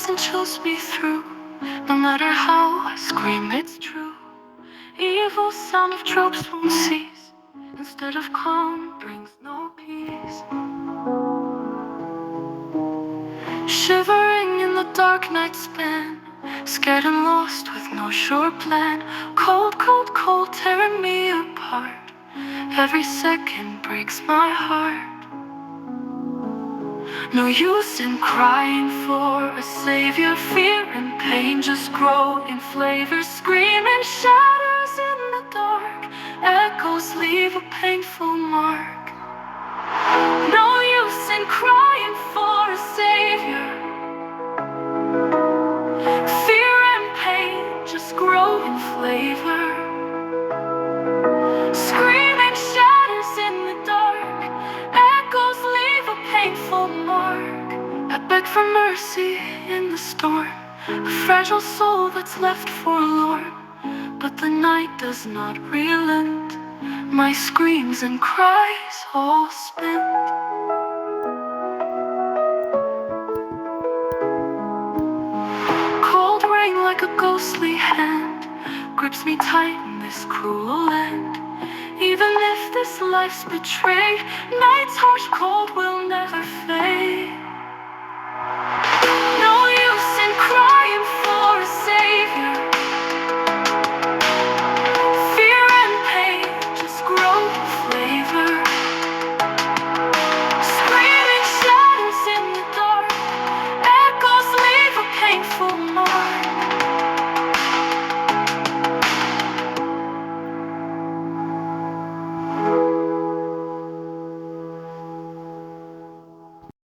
comes and chills me through. No matter how I scream, it's true. Evil sound of tropes won't cease. Instead of calm, brings no peace. Shivering in the dark night span, scared and lost with no sure plan. Cold, cold, cold, tearing me apart. Every second breaks my heart. No use in crying for a savior. Fear and pain just grow in flavor. Screaming shadows in the dark. Echoes leave a painful mark. No use in crying for a savior. Fear and pain just grow in flavor. Screaming shadows in the dark. Echoes leave a painful mark. I beg for mercy in the storm, a fragile soul that's left forlorn. But the night does not relent. My screams and cries all spent. Cold rain like a ghostly hand grips me tight in this cruel land. Even if this life's betrayed, night's harsh cold will never fade.